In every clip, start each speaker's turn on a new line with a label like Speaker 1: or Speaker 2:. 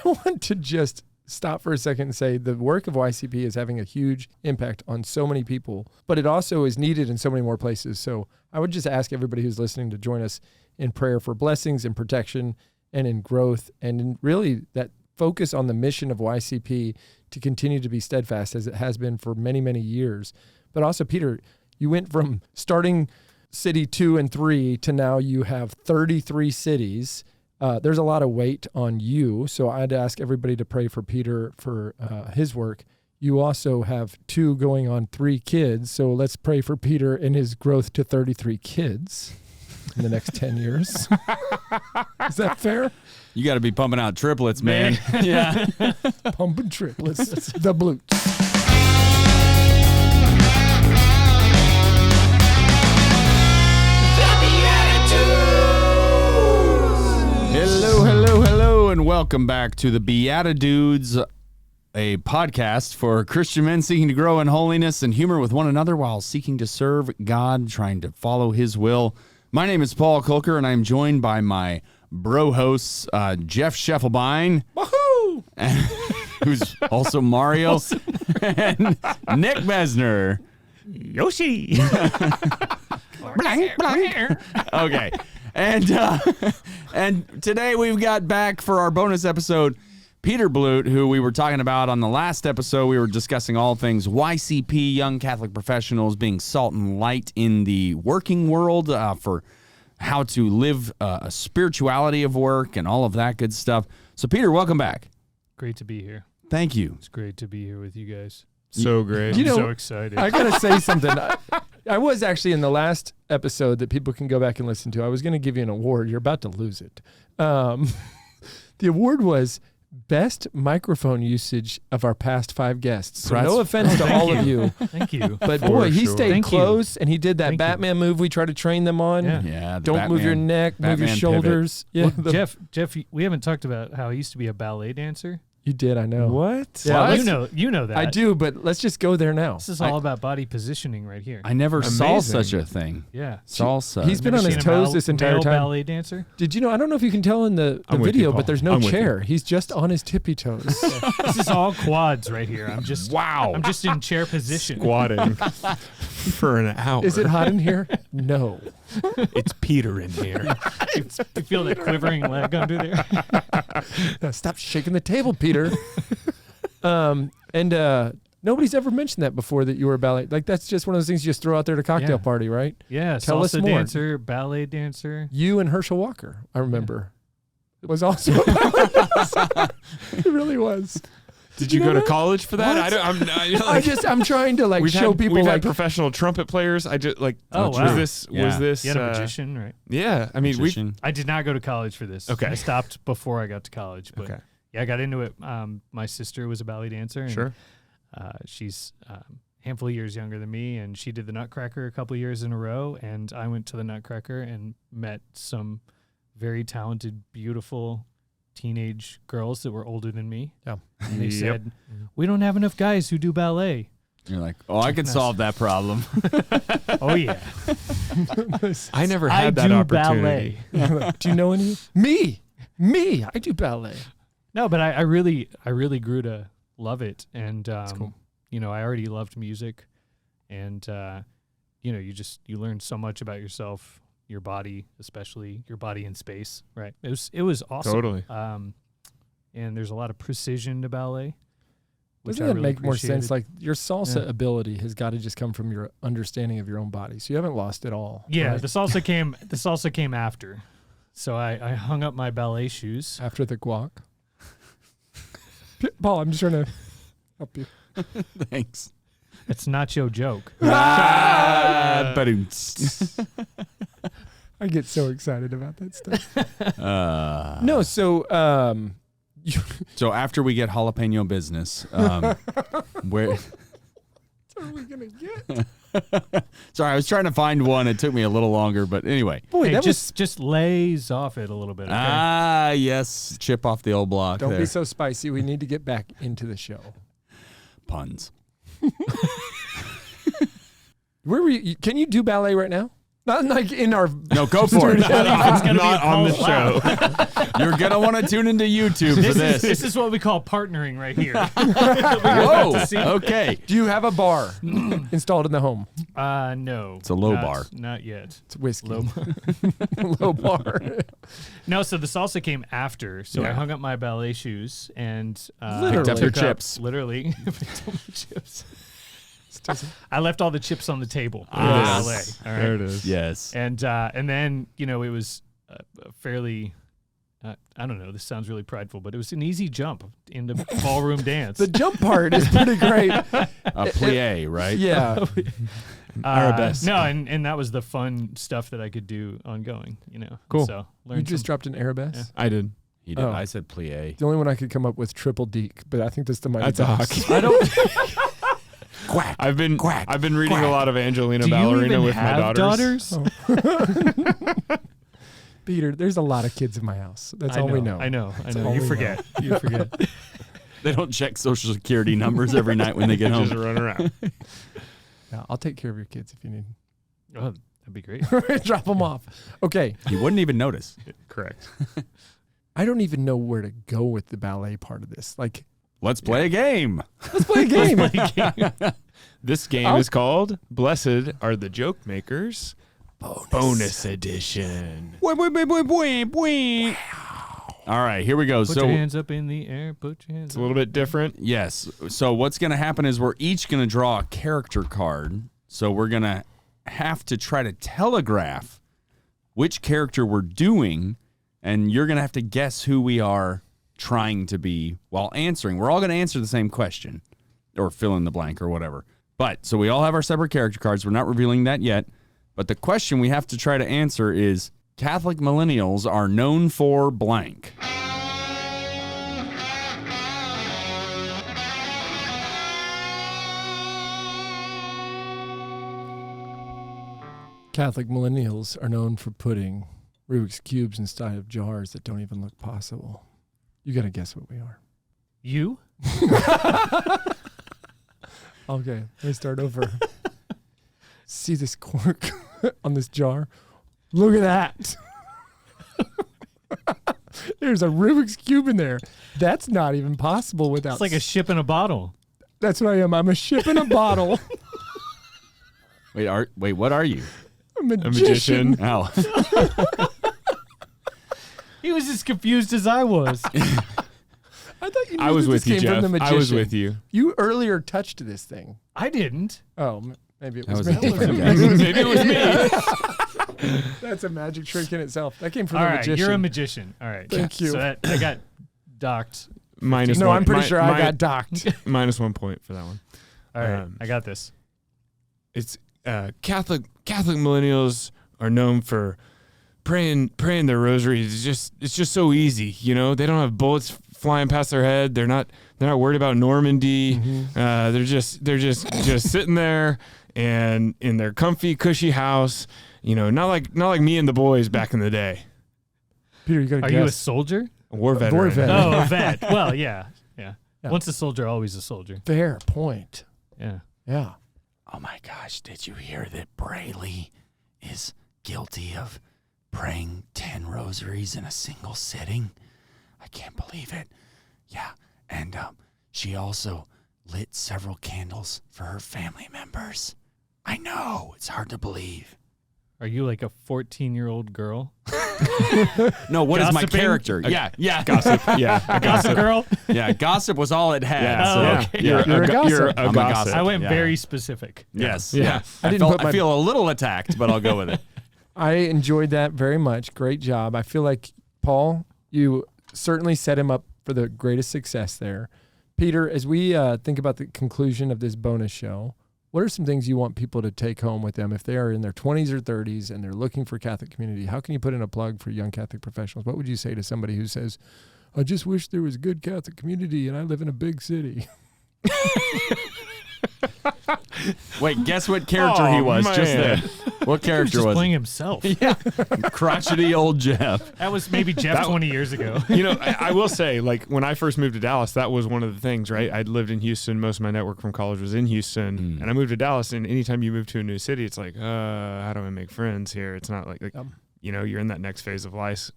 Speaker 1: want to just stop for a second and say the work of YCP is having a huge impact on so many people, but it also is needed in so many more places. So I would just ask everybody who's listening to join us in prayer for blessings and protection and in growth and in really that focus on the mission of YCP to continue to be steadfast as it has been for many, many years. But also, Peter, you went from starting city 2 and 3 to now you have 33 cities. There's a lot of weight on you, so I'd ask everybody to pray for Peter for his work. You also have 2 going on 3 kids, so let's pray for Peter and his growth to 33 kids in the next 10 years. Is that fair?
Speaker 2: You got to be pumping out triplets, man.
Speaker 3: Yeah.
Speaker 1: Pumping triplets. The Blute.
Speaker 2: Hello, and welcome back to the BeatiDudes, a podcast for Christian men seeking to grow in holiness and humor with one another while seeking to serve God, trying to follow His will. My name is Paul Kulker, and I'm joined by my bro hosts, Jeff Scheffelbein,
Speaker 1: Woohoo!
Speaker 2: who's also Mario, and Nick Mesner.
Speaker 3: Yoshi.
Speaker 2: Blank, blank. Okay. And today we've got back for our bonus episode Peter Blute, who we were talking about on the last episode. We were discussing all things YCP, young Catholic professionals being salt and light in the working world for how to live a spirituality of work and all of that good stuff. So Peter, welcome back.
Speaker 3: Great to be here.
Speaker 2: Thank you.
Speaker 3: It's great to be here with you guys.
Speaker 4: So great.
Speaker 1: You know,
Speaker 3: I'm so excited.
Speaker 1: I got to say something. I was actually in the last episode that people can go back and listen to. I was going to give you an award. You're about to lose it. The award was Best Microphone Usage of our past 5 guests. So no offense to all of you.
Speaker 3: Thank you.
Speaker 1: But boy, he stayed
Speaker 3: Thank you.
Speaker 1: close and he did that
Speaker 3: Thank you.
Speaker 1: Batman move we try to train them on.
Speaker 2: Yeah. the
Speaker 1: Don't move your
Speaker 2: Batman-
Speaker 1: neck, move your
Speaker 2: Batman
Speaker 1: shoulders. Yeah,
Speaker 3: Well, Jeff, we haven't talked about how I used to be a ballet dancer.
Speaker 1: you did, I know.
Speaker 4: What?
Speaker 1: Yeah,
Speaker 3: Well,
Speaker 1: let's-
Speaker 3: you know that.
Speaker 1: I do, but let's just go there now.
Speaker 3: This is all about body positioning right here.
Speaker 2: I never saw
Speaker 4: Amazing.
Speaker 2: such a thing.
Speaker 3: Yeah.
Speaker 2: Salsa.
Speaker 1: He's been
Speaker 3: Never
Speaker 1: on his
Speaker 3: seen a
Speaker 1: toes this entire
Speaker 3: male
Speaker 1: time.
Speaker 3: ballet dancer.
Speaker 1: Did you know? I don't know if you can tell in the
Speaker 4: I'm with
Speaker 1: video,
Speaker 4: you,
Speaker 1: but
Speaker 4: Paul.
Speaker 1: there's no
Speaker 4: I'm with
Speaker 1: chair.
Speaker 4: you.
Speaker 1: He's just on his tippy toes.
Speaker 3: This is all quads right here. I'm just in chair position.
Speaker 4: Squatting for an hour.
Speaker 1: Is it hot in here? No.
Speaker 4: It's Peter in here.
Speaker 3: You feel that quivering leg under there.
Speaker 1: No, stop shaking the table, Peter. Nobody's ever mentioned that before, that you were a ballet. Like, that's just one of those things you just throw out there at a cocktail
Speaker 3: Yeah.
Speaker 1: party, right?
Speaker 3: Yeah,
Speaker 1: Tell us
Speaker 3: salsa
Speaker 1: more.
Speaker 3: dancer, ballet dancer.
Speaker 1: You and Herschel Walker, I remember. It was also a ballet dancer. It really was.
Speaker 4: Did you
Speaker 1: know
Speaker 4: go to
Speaker 1: that?
Speaker 4: college for that?
Speaker 1: What?
Speaker 4: I'm
Speaker 1: I'm trying to like
Speaker 4: we've
Speaker 1: show
Speaker 4: had,
Speaker 1: people
Speaker 4: we've
Speaker 1: like
Speaker 4: had professional trumpet players. I just like.
Speaker 3: Oh,
Speaker 4: was
Speaker 3: wow.
Speaker 4: this?
Speaker 2: Yeah.
Speaker 4: Was this?
Speaker 3: You had a magician, right?
Speaker 4: Yeah. I mean, we.
Speaker 2: Magician.
Speaker 3: I did not go to college for this.
Speaker 4: Okay.
Speaker 3: I stopped before I got to college. But
Speaker 4: Okay.
Speaker 3: yeah, I got into it. My sister was a ballet dancer. And,
Speaker 4: Sure.
Speaker 3: she's a handful of years younger than me, and she did the Nutcracker a couple of years in a row. And I went to the Nutcracker and met some very talented, beautiful teenage girls that were older than me.
Speaker 1: Yeah.
Speaker 3: And they
Speaker 4: Yep.
Speaker 3: said, "We don't have enough guys who do ballet."
Speaker 2: You're like, oh, I can solve that problem.
Speaker 3: Oh yeah,
Speaker 4: I never
Speaker 3: I
Speaker 4: had that
Speaker 3: do
Speaker 4: opportunity.
Speaker 3: ballet.
Speaker 1: do you know any? Me. I do ballet.
Speaker 3: No, but I really grew to love it, and
Speaker 1: cool.
Speaker 3: you know, I already loved music, and you know, you learn so much about yourself, your body, especially your body in space, right? It was awesome.
Speaker 4: Totally.
Speaker 3: And there's a lot of precision to ballet, which
Speaker 1: Doesn't
Speaker 3: I
Speaker 1: that
Speaker 3: really
Speaker 1: make more sense?
Speaker 3: appreciated.
Speaker 1: Like, your salsa
Speaker 3: Yeah.
Speaker 1: ability has got to just come from your understanding of your own body. So you haven't lost it all.
Speaker 3: Yeah,
Speaker 1: right?
Speaker 3: the salsa came after, so I hung up my ballet shoes.
Speaker 1: After the guac. Paul, I'm just trying to help you.
Speaker 2: Thanks.
Speaker 3: It's not your joke.
Speaker 2: Ba-doom-ts.
Speaker 1: I get so excited about that stuff.
Speaker 2: Uh,
Speaker 1: No, so
Speaker 2: So after we get jalapeno business, where?
Speaker 1: what are we gonna get?
Speaker 2: Sorry, I was trying to find one. It took me a little longer, but anyway.
Speaker 1: Boy,
Speaker 3: Hey,
Speaker 1: that
Speaker 3: just lays off it a little bit. Okay?
Speaker 2: Ah, yes, chip off the old block.
Speaker 1: Don't
Speaker 2: there.
Speaker 1: be so spicy. We need to get back into the show.
Speaker 2: Puns.
Speaker 1: Where were you? Can you do ballet right now? Not like in our.
Speaker 2: No, go for it.
Speaker 4: Not on the show.
Speaker 2: You're going to want to tune into YouTube for this.
Speaker 3: This is what we call partnering right here.
Speaker 2: Whoa. Okay.
Speaker 1: Do you have a bar installed in the home?
Speaker 3: No.
Speaker 2: It's a low bar.
Speaker 3: Not yet.
Speaker 1: It's whiskey.
Speaker 3: Low.
Speaker 1: Low bar.
Speaker 3: No, so the salsa came after. So I
Speaker 4: Yeah.
Speaker 3: hung up my ballet shoes and
Speaker 1: Literally.
Speaker 2: Picked up your
Speaker 3: took up-
Speaker 2: chips.
Speaker 3: Literally. picked up my chips. I left all the chips on the table. in
Speaker 2: Yes.
Speaker 3: ballet. All right.
Speaker 4: There it is.
Speaker 2: Yes.
Speaker 3: And then, it was a fairly, I don't know, this sounds really prideful, but it was an easy jump into ballroom dance.
Speaker 1: The jump part is pretty great.
Speaker 2: A plie, right?
Speaker 1: Yeah.
Speaker 4: Arabesque.
Speaker 3: No, and that was the fun stuff that I could do ongoing,
Speaker 4: Cool.
Speaker 3: So
Speaker 1: You
Speaker 3: learned
Speaker 1: just dropped an arabesque?
Speaker 3: Yeah.
Speaker 4: I did.
Speaker 2: He did.
Speaker 1: Oh.
Speaker 2: I said plie.
Speaker 1: The only one I could come up with triple deke, but I think that's the mighty
Speaker 4: That's a
Speaker 1: Ducks.
Speaker 4: hockey.
Speaker 3: I don't.
Speaker 2: Quack.
Speaker 4: I've been reading a lot of Angelina
Speaker 3: Do you
Speaker 4: Ballerino
Speaker 3: even
Speaker 4: with my
Speaker 3: have
Speaker 4: daughters.
Speaker 1: Peter, there's a lot of kids in my house. That's all we know.
Speaker 3: I know.
Speaker 1: all
Speaker 3: You
Speaker 1: we
Speaker 3: forget. You forget.
Speaker 2: They don't check Social Security numbers every night when they get
Speaker 4: Just
Speaker 2: home.
Speaker 4: run around.
Speaker 1: Yeah, I'll take care of your kids if you need.
Speaker 3: Oh, that'd be great.
Speaker 1: Drop them off. Okay.
Speaker 2: He wouldn't even notice.
Speaker 4: Correct.
Speaker 1: I don't even know where to go with the ballet part of this. Like,
Speaker 2: Let's play a game.
Speaker 1: let's play a game.
Speaker 4: This game is called Blessed Are the Joke Makers Bonus Edition.
Speaker 2: All right, here we go.
Speaker 3: Put
Speaker 2: So
Speaker 3: your hands up in the air. Put your hands
Speaker 4: It's a little bit different.
Speaker 2: yes. So what's going to happen is we're each going to draw a character card. So we're going to have to try to telegraph which character we're doing, and you're going to have to guess who we are trying to be while answering. We're all going to answer the same question or fill in the blank or whatever. But so we all have our separate character cards. We're not revealing that yet. But the question we have to try to answer is Catholic millennials are known for blank.
Speaker 1: Catholic millennials are known for putting Rubik's Cubes inside of jars that don't even look possible. You got to guess what we are.
Speaker 3: You?
Speaker 1: Okay, let me start over. See this cork on this jar? Look at that. There's a Rubik's Cube in there. That's not even possible without...
Speaker 3: It's like a ship in a bottle.
Speaker 1: That's what I am. I'm a ship in a bottle.
Speaker 2: Wait, what are you?
Speaker 1: A magician.
Speaker 2: Oh.
Speaker 3: He was as confused as I was.
Speaker 1: I thought you knew
Speaker 4: I was
Speaker 1: that
Speaker 4: with
Speaker 1: this
Speaker 4: you,
Speaker 1: came from
Speaker 4: Jeff.
Speaker 1: the magician.
Speaker 4: I was with you.
Speaker 1: You earlier touched this thing.
Speaker 3: I didn't.
Speaker 1: Oh, maybe it
Speaker 2: That
Speaker 1: was
Speaker 2: was
Speaker 1: me.
Speaker 2: a different guy.
Speaker 4: Maybe it was me.
Speaker 1: That's a magic trick in itself. That came from
Speaker 3: All
Speaker 1: the
Speaker 3: right,
Speaker 1: magician.
Speaker 3: you're a magician. All right.
Speaker 1: Thank you.
Speaker 3: So I got docked.
Speaker 4: Minus
Speaker 1: No,
Speaker 4: one.
Speaker 1: I'm pretty sure I got docked.
Speaker 4: minus 1 point for that one.
Speaker 3: All right. I got this.
Speaker 4: It's Catholic millennials are known for praying their rosaries. It's just so easy, They don't have bullets flying past their head. They're not worried about Normandy. They're just sitting there and in their comfy, cushy house. Not like me and the boys back in the day.
Speaker 1: Peter, you got to
Speaker 3: Are
Speaker 1: guess.
Speaker 3: you a soldier?
Speaker 4: A war veteran.
Speaker 1: War vet.
Speaker 3: Oh, a vet. Well, yeah.
Speaker 1: Yeah.
Speaker 3: Once a soldier, always a soldier.
Speaker 1: Fair point.
Speaker 3: Yeah.
Speaker 1: Yeah.
Speaker 2: Oh my gosh, did you hear that Brayley is guilty of praying 10 rosaries in a single sitting? I can't believe it. Yeah, and she also lit several candles for her family members. I know, it's hard to believe.
Speaker 3: Are you like a 14-year-old girl?
Speaker 2: No, what is my
Speaker 3: Gossiping?
Speaker 2: character? Yeah.
Speaker 4: Gossip. Yeah. A
Speaker 3: Gossip
Speaker 4: gossip.
Speaker 3: girl?
Speaker 2: Yeah, gossip was all it had.
Speaker 4: Yeah.
Speaker 2: so,
Speaker 3: Oh, okay.
Speaker 2: yeah.
Speaker 1: You're a gossip.
Speaker 4: You're a
Speaker 2: I'm a
Speaker 4: gossip.
Speaker 2: gossip.
Speaker 3: I went
Speaker 2: Yeah.
Speaker 3: very specific.
Speaker 2: Yes.
Speaker 4: Yeah.
Speaker 2: Yeah.
Speaker 1: I didn't put my-
Speaker 2: I feel a little attacked, but I'll go with it.
Speaker 1: I enjoyed that very much. Great job. I feel like, Paul, you certainly set him up for the greatest success there. Peter, as we think about the conclusion of this bonus show, what are some things you want people to take home with them if they are in their 20s or 30s and they're looking for Catholic community? How can you put in a plug for young Catholic professionals? What would you say to somebody who says, I just wish there was a good Catholic community and I live in a big city?
Speaker 2: Wait, guess what character he was just
Speaker 4: man.
Speaker 2: then? What
Speaker 3: He was
Speaker 2: character
Speaker 3: just
Speaker 2: was
Speaker 3: playing
Speaker 2: it?
Speaker 3: himself.
Speaker 2: Yeah, crotchety old Jeff.
Speaker 3: That was maybe Jeff 20 years ago.
Speaker 4: You know, I will say, like, when I first moved to Dallas, that was one of the things, right? I'd lived in Houston. Most of my network from college was in Houston. And I moved to Dallas, and anytime you move to a new city, it's like, how do I make friends here? It's not like you know, you're in that next phase of life.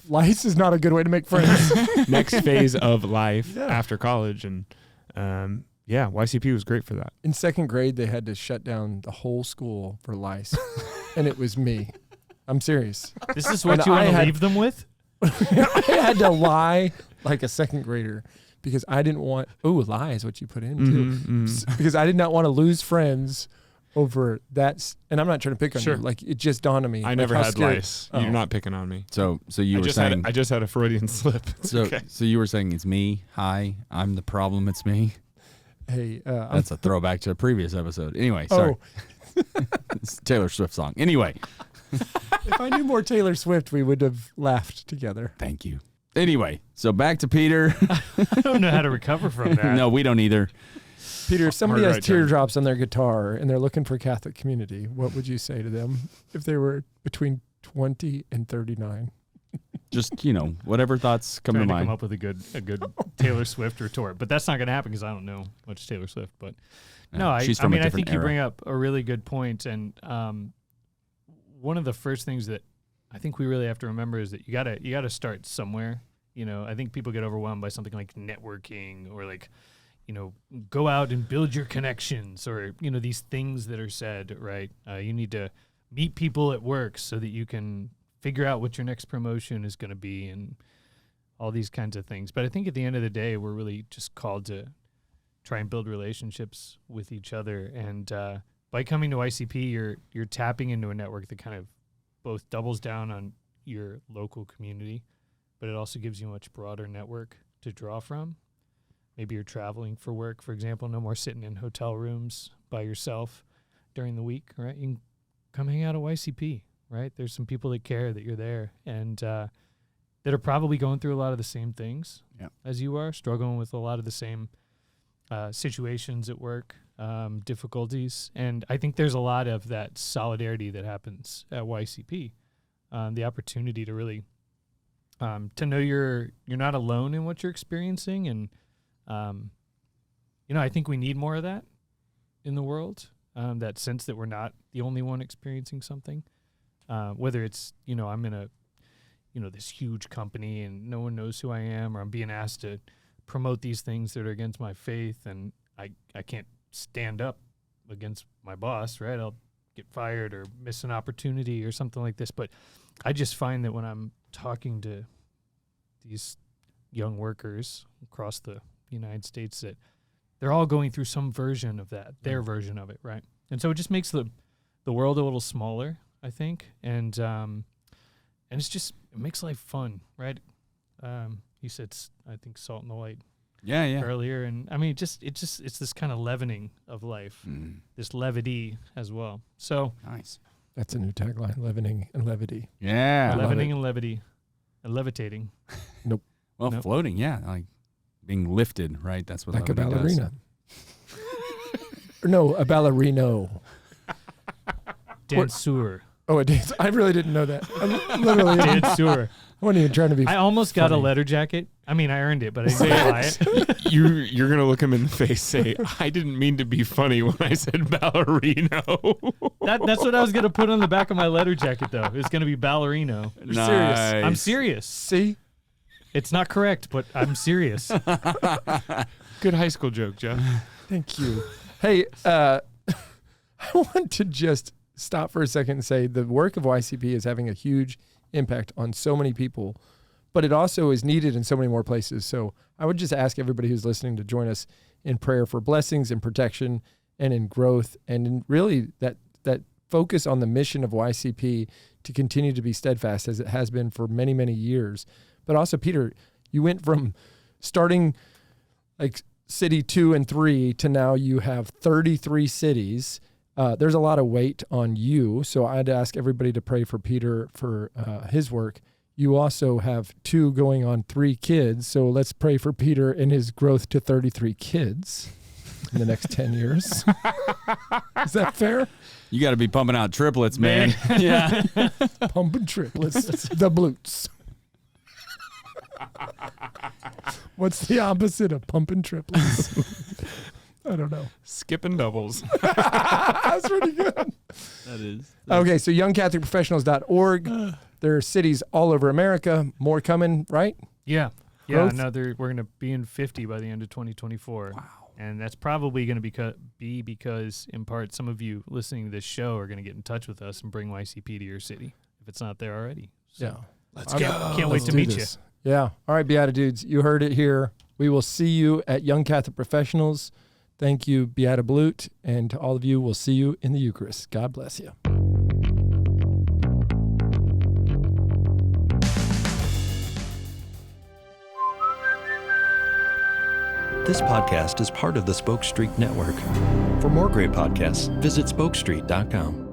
Speaker 1: Lice is not a good way to make friends.
Speaker 4: Next phase of life after college. And, yeah, YCP was great for that.
Speaker 1: In second grade, they had to shut down the whole school for lice, and it was me. I'm serious.
Speaker 3: This is what
Speaker 1: And
Speaker 3: you want
Speaker 1: I
Speaker 3: to
Speaker 1: had-
Speaker 3: leave them with?
Speaker 1: I had to lie like a second grader because I didn't want. Oh, lie is what you put in too. Because I did not want to lose friends over that. And I'm not trying to pick on
Speaker 4: Sure.
Speaker 1: you. Like it just dawned on me.
Speaker 4: I
Speaker 1: like,
Speaker 4: never
Speaker 1: how
Speaker 4: had
Speaker 1: scary-
Speaker 4: lice.
Speaker 1: Oh.
Speaker 4: You're not picking on me.
Speaker 2: So you were saying.
Speaker 4: I just had a Freudian slip.
Speaker 2: So you were saying it's me. Hi, I'm the problem. It's me.
Speaker 1: Hey,
Speaker 2: That's a throwback to a previous episode. Anyway, sorry. It's a Taylor Swift song. Anyway,
Speaker 1: If I knew more Taylor Swift, we would have laughed together.
Speaker 2: thank you. Anyway, so back to Peter.
Speaker 3: I don't know how to recover from that.
Speaker 2: No, we don't either.
Speaker 1: Peter, if somebody
Speaker 4: Hard
Speaker 1: has
Speaker 4: right turn.
Speaker 1: teardrops on their guitar and they're looking for Catholic community, what would you say to them if they were between 20 and 39?
Speaker 2: Just, whatever thoughts come
Speaker 3: Trying
Speaker 2: to
Speaker 3: to come
Speaker 2: mind.
Speaker 3: up with a good Taylor Swift retort, but that's not going to happen because I don't know much Taylor Swift. But no, I
Speaker 2: she's from a
Speaker 3: mean, I think
Speaker 2: different
Speaker 3: you
Speaker 2: era.
Speaker 3: bring up a really good point, and one of the first things that I think we really have to remember is that you gotta start somewhere. I think people get overwhelmed by something like networking or like, go out and build your connections or these things that are said. Right? You need to meet people at work so that you can figure out what your next promotion is going to be and all these kinds of things. But I think at the end of the day, we're really just called to try and build relationships with each other. And by coming to YCP, you're tapping into a network that kind of both doubles down on your local community, but it also gives you a much broader network to draw from. Maybe you're traveling for work, for example, no more sitting in hotel rooms by yourself during the week, right? You can come hang out at YCP. Right? There's some people that care that you're there and that are probably going through a lot of the same things as you are, struggling with a lot of the same situations at work, difficulties. And I think there's a lot of that solidarity that happens at YCP. The opportunity to really to know you're not alone in what you're experiencing. And, I think we need more of that in the world, that sense that we're not the only one experiencing something. Whether it's, I'm in a, this huge company and no one knows who I am, or I'm being asked to promote these things that are against my faith and I can't stand up against my boss, right? I'll get fired or miss an opportunity or something like this. But I just find that when I'm talking to these young workers across the United States that they're all going through some version of that, their version of it, right? And so it just makes the world a little smaller, I think, and it's just, it makes life fun, right? You said, I think, salt and the light earlier, and I mean, it's this kind of leavening of life, this levity as well. So
Speaker 2: Nice.
Speaker 1: That's a new tagline: leavening and levity.
Speaker 2: Yeah.
Speaker 3: leavening and levity, and levitating.
Speaker 2: Well,
Speaker 3: Nope.
Speaker 2: floating, yeah, like being lifted, right? That's what
Speaker 1: Like a
Speaker 2: levity does.
Speaker 1: ballerina. Or no, a ballerino.
Speaker 3: Danseur.
Speaker 1: Oh, it is. I really didn't know that. I literally, I
Speaker 3: Danseur.
Speaker 1: wasn't even trying to be.
Speaker 3: I almost got a
Speaker 1: funny.
Speaker 3: letter jacket. I mean, I earned it, but I didn't buy it.
Speaker 4: You're gonna look him in the face, say, "I didn't mean to be funny when I said ballerino."
Speaker 3: That's what I was gonna put on the back of my letter jacket, though. It's gonna be ballerino.
Speaker 1: serious.
Speaker 3: I'm serious.
Speaker 1: See,
Speaker 3: It's not correct, but I'm serious.
Speaker 4: Good high school joke, Jeff.
Speaker 1: thank you. Hey, I want to just stop for a second and say the work of YCP is having a huge impact on so many people, but it also is needed in so many more places. So I would just ask everybody who's listening to join us in prayer for blessings and protection and in growth and in really that focus on the mission of YCP to continue to be steadfast as it has been for many, many years. But also, Peter, you went from starting like city 2 and 3 to now you have 33 cities. There's a lot of weight on you. So I'd ask everybody to pray for Peter for his work. you also have 2 going on 3 kids. So let's pray for Peter and his growth to 33 kids in the next 10 years. Is that fair?
Speaker 2: You got to be pumping out triplets, man. Yeah.
Speaker 1: Pumping triplets. The Blutes. What's the opposite of pumping triplets? I don't know.
Speaker 4: Skipping doubles.
Speaker 1: That's pretty good.
Speaker 2: That is.
Speaker 1: Okay, so youngcatholicprofessionals.org. There are cities all over America. More coming, right?
Speaker 3: Yeah.
Speaker 1: Growth?
Speaker 3: We're going to be in 50 by the end of 2024.
Speaker 2: Wow.
Speaker 3: And that's probably going to be because, in part, some of you listening to this show are going to get in touch with us and bring YCP to your city, if it's not there already. So
Speaker 1: Yeah.
Speaker 4: Let's
Speaker 3: Can't wait to meet you.
Speaker 1: Yeah. All right, BeatiDudes, you heard it here. We will see you at Young Catholic Professionals. Thank you, Beata Blute, and to all of you, we'll see you in the Eucharist. God bless you.
Speaker 5: This podcast is part of the Spoke Street Network. For more great podcasts, visit spokestreet.com.